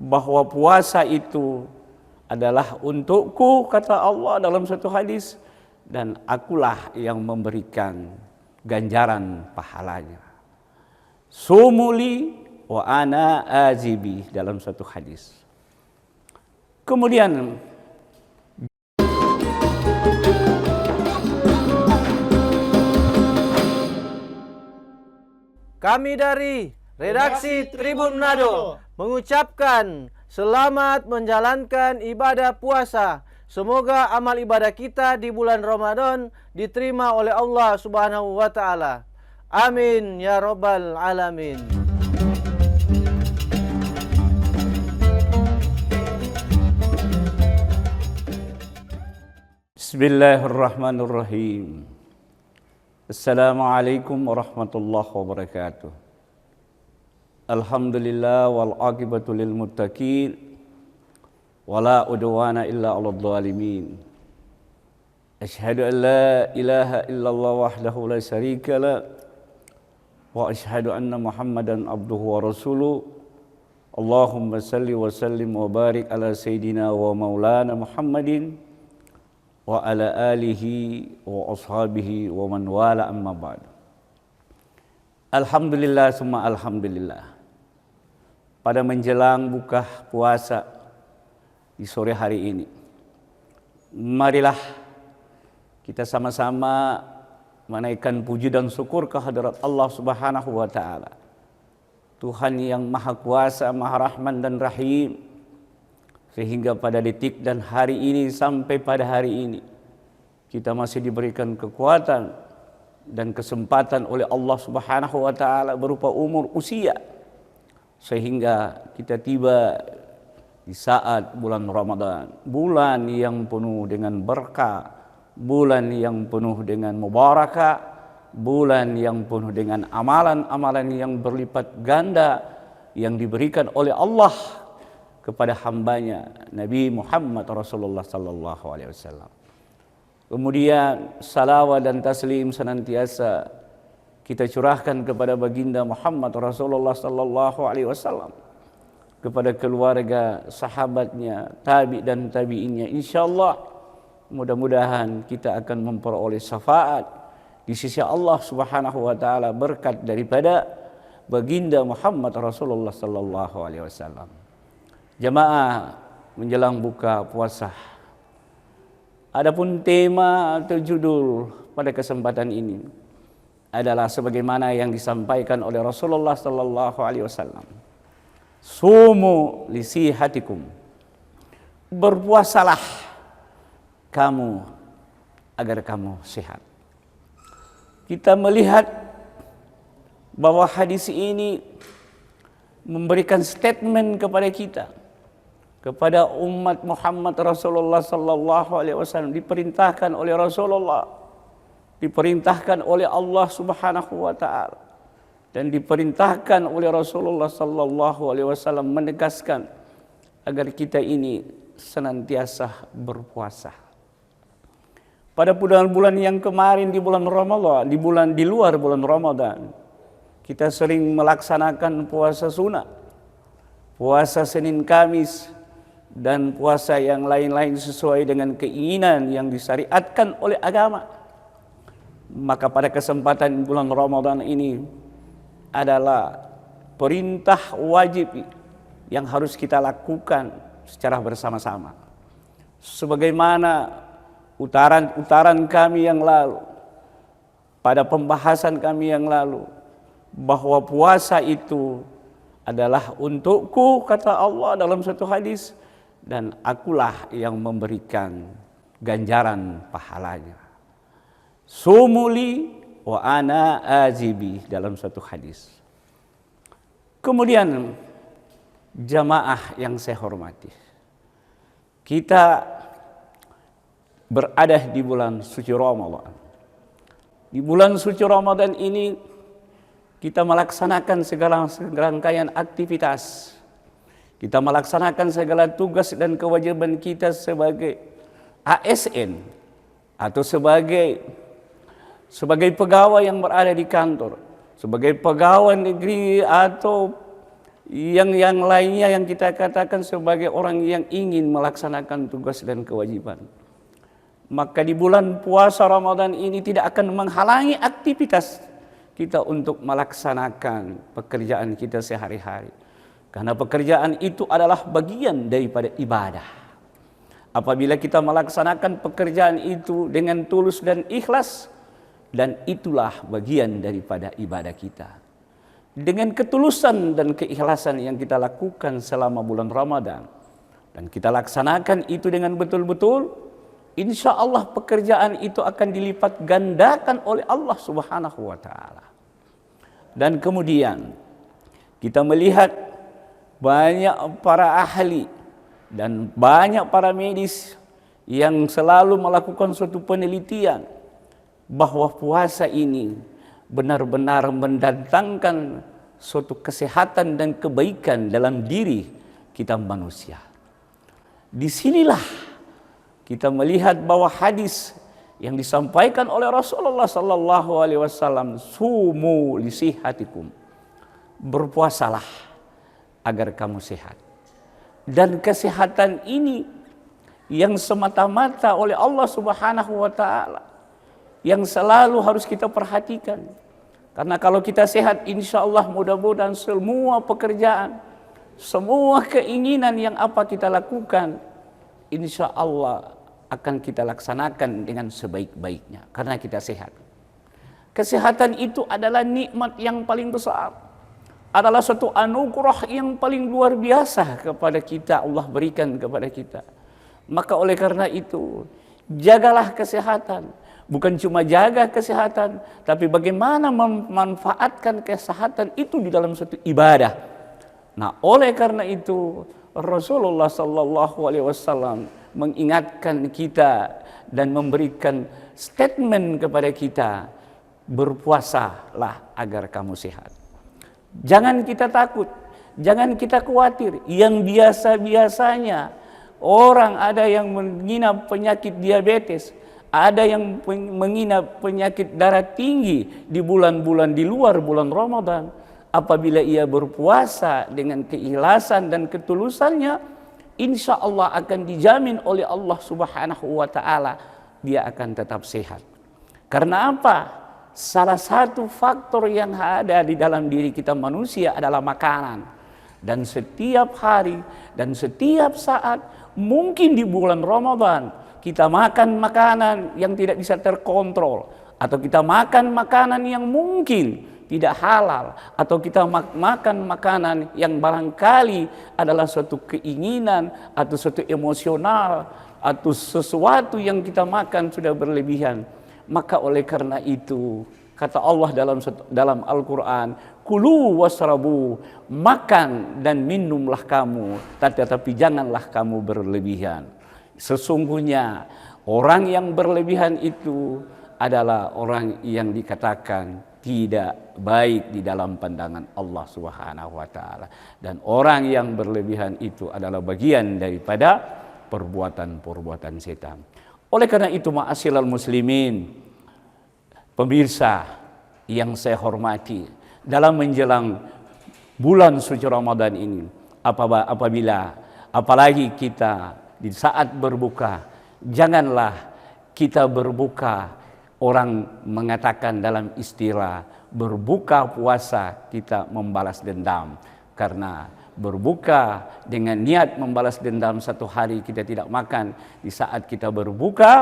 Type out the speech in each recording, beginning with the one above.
bahwa puasa itu adalah untukku, kata Allah dalam satu hadis, dan akulah yang memberikan ganjaran pahalanya. Sumuli wa ana azibi dalam satu hadis. Kemudian kami dari Redaksi Tribun Manado mengucapkan selamat menjalankan ibadah puasa. Semoga amal ibadah kita di bulan Ramadan diterima oleh Allah Subhanahu wa taala. Amin ya rabbal alamin. Bismillahirrahmanirrahim. Assalamualaikum warahmatullahi wabarakatuh. Alhamdulillah wal aqibatu lil muttaqin wala udwana illa 'alal zalimin. Asyhadu an la ilaha illallah wahdahu la syarika la wa asyhadu anna Muhammadan abduhu wa rasuluh. Allahumma salli wa sallim wa barik ala sayidina wa maulana Muhammadin wa ala alihi wa ashabihi wa man wala, amma ba'd. Alhamdulillah summa alhamdulillah. Pada menjelang buka puasa di sore hari ini, marilah kita sama-sama menaikkan puji dan syukur kehadirat Allah Subhanahu wa taala, Tuhan yang Maha Kuasa, Maha Rahman dan Rahim, sehingga pada detik dan hari ini sampai pada hari ini kita masih diberikan kekuatan dan kesempatan oleh Allah Subhanahu wa taala berupa umur, usia, sehingga kita tiba di saat bulan Ramadan, bulan yang penuh dengan berkah, bulan yang penuh dengan mubarakah, bulan yang penuh dengan amalan-amalan yang berlipat ganda yang diberikan oleh Allah kepada hambanya Nabi Muhammad Rasulullah sallallahu alaihi wasallam. Kemudian salawat dan taslim senantiasa kita curahkan kepada baginda Muhammad Rasulullah sallallahu alaihi wasallam, kepada keluarga, sahabatnya, tabi dan tabiinnya. Insyaallah mudah-mudahan kita akan memperoleh syafaat di sisi Allah Subhanahu wa taala berkat daripada baginda Muhammad Rasulullah sallallahu alaihi wasallam. Jamaah menjelang buka puasa, adapun tema atau judul pada kesempatan ini adalah sebagaimana yang disampaikan oleh Rasulullah sallallahu alaihi wasallam. Sumu lisihatikum. Berpuasalah kamu agar kamu sehat. Kita melihat bahwa hadis ini memberikan statement kepada kita, kepada umat Muhammad Rasulullah sallallahu alaihi wasallam, diperintahkan oleh Rasulullah, diperintahkan oleh Allah Subhanahu wa taala, dan diperintahkan oleh Rasulullah sallallahu alaihi wasallam menegaskan agar kita ini senantiasa berpuasa. Pada bulan-bulan yang kemarin di bulan Ramadan, di luar bulan Ramadan, kita sering melaksanakan puasa sunnah, puasa Senin Kamis, dan puasa yang lain-lain sesuai dengan keinginan yang disyariatkan oleh agama. Maka pada kesempatan bulan Ramadan ini adalah perintah wajib yang harus kita lakukan secara bersama-sama. Sebagaimana utaran kami yang lalu, pada pembahasan kami yang lalu, bahwa puasa itu adalah untukku, kata Allah dalam satu hadis, dan akulah yang memberikan ganjaran pahalanya. Sumuli wa ana azibi dalam satu hadis. Kemudian jamaah yang saya hormati, kita berada di bulan suci Ramadan. Di bulan suci Ramadan ini kita melaksanakan segala rangkaian aktivitas. Kita melaksanakan segala tugas dan kewajiban kita sebagai ASN atau sebagai pegawai yang berada di kantor, sebagai pegawai negeri atau yang lainnya yang kita katakan sebagai orang yang ingin melaksanakan tugas dan kewajiban. Maka di bulan puasa Ramadan ini tidak akan menghalangi aktivitas kita untuk melaksanakan pekerjaan kita sehari-hari. Karena pekerjaan itu adalah bagian daripada ibadah. Apabila kita melaksanakan pekerjaan itu dengan tulus dan ikhlas, dan itulah bagian daripada ibadah kita. Dengan ketulusan dan keikhlasan yang kita lakukan selama bulan Ramadan, dan kita laksanakan itu dengan betul-betul, insya Allah pekerjaan itu akan dilipat gandakan oleh Allah Subhanahu wa Ta'ala. Dan kemudian kita melihat banyak para ahli dan banyak para medis yang selalu melakukan suatu penelitian bahwa puasa ini benar-benar mendatangkan suatu kesehatan dan kebaikan dalam diri kita manusia. Disinilah kita melihat bahwa hadis yang disampaikan oleh Rasulullah sallallahu alaihi wasallam, sumu li sihatikum, berpuasalah agar kamu sehat. Dan kesehatan ini yang semata-mata oleh Allah Subhanahu wa Ta'ala, yang selalu harus kita perhatikan. Karena kalau kita sehat, insya Allah mudah-mudahan semua pekerjaan, semua keinginan yang apa kita lakukan, insya Allah akan kita laksanakan dengan sebaik-baiknya. Karena kita sehat. Kesehatan itu adalah nikmat yang paling besar, adalah suatu anugerah yang paling luar biasa kepada kita, Allah berikan kepada kita. Maka oleh karena itu, jagalah kesehatan. Bukan cuma jaga kesehatan, tapi bagaimana memanfaatkan kesehatan itu di dalam suatu ibadah. Nah, oleh karena itu Rasulullah sallallahu alaihi wasallam mengingatkan kita dan memberikan statement kepada kita, berpuasalah agar kamu sehat. Jangan kita takut, jangan kita khawatir. Yang biasa-biasanya orang ada yang menginap penyakit diabetes, ada yang menginap penyakit darah tinggi di bulan-bulan di luar bulan Ramadan. Apabila ia berpuasa dengan keikhlasan dan ketulusannya, insya Allah akan dijamin oleh Allah Subhanahu wa Ta'ala, dia akan tetap sehat. Karena apa? Salah satu faktor yang ada di dalam diri kita manusia adalah makanan. Dan setiap hari dan setiap saat, mungkin di bulan Ramadan, kita makan makanan yang tidak bisa terkontrol, atau kita makan makanan yang mungkin tidak halal, atau kita makan makanan yang barangkali adalah suatu keinginan atau suatu emosional, atau sesuatu yang kita makan sudah berlebihan. Maka oleh karena itu, kata Allah dalam Al-Quran, kulu wasrabu, makan dan minumlah kamu, tetapi janganlah kamu berlebihan. Sesungguhnya orang yang berlebihan itu adalah orang yang dikatakan tidak baik di dalam pandangan Allah Subhanahu wa Ta'ala. Dan orang yang berlebihan itu adalah bagian daripada perbuatan-perbuatan setan. Oleh karena itu, ma'asyiral muslimin, pemirsa yang saya hormati, dalam menjelang bulan suci Ramadan ini, apalagi kita di saat berbuka, janganlah kita berbuka, orang mengatakan dalam istilah berbuka puasa kita membalas dendam. Karena berbuka dengan niat membalas dendam, satu hari kita tidak makan, di saat kita berbuka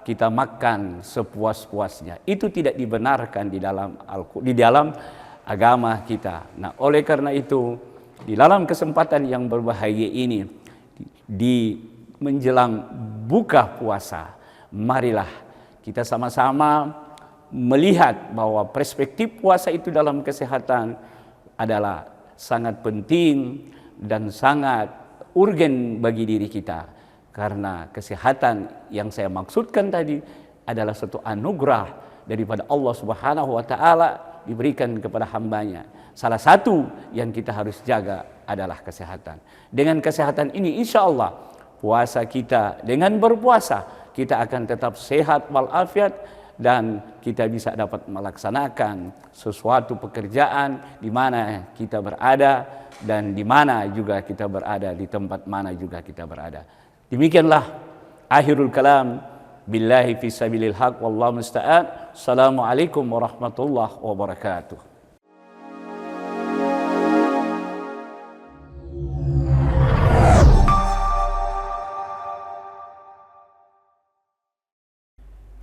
kita makan sepuas-puasnya. Itu tidak dibenarkan di dalam agama kita. Nah, oleh karena itu, di dalam kesempatan yang berbahaya ini, di menjelang buka puasa, marilah kita sama-sama melihat bahwa perspektif puasa itu dalam kesehatan adalah sangat penting dan sangat urgen bagi diri kita. Karena kesehatan yang saya maksudkan tadi adalah suatu anugerah daripada Allah Subhanahu wa Ta'ala diberikan kepada hambanya. Salah satu yang kita harus jaga adalah kesehatan. Dengan kesehatan ini insya Allah puasa kita, dengan berpuasa kita akan tetap sehat walafiat, dan kita bisa dapat melaksanakan sesuatu pekerjaan di mana kita berada dan di mana juga kita berada, di tempat mana juga kita berada. Demikianlah akhirul kalam, billahi fisabilil haq wallahu musta'an. Assalamualaikum warahmatullahi wabarakatuh.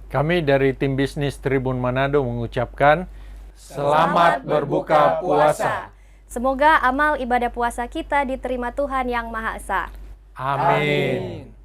Kami dari tim bisnis Tribun Manado mengucapkan selamat berbuka puasa. Semoga amal ibadah puasa kita diterima Tuhan Yang Maha Esa. Amin.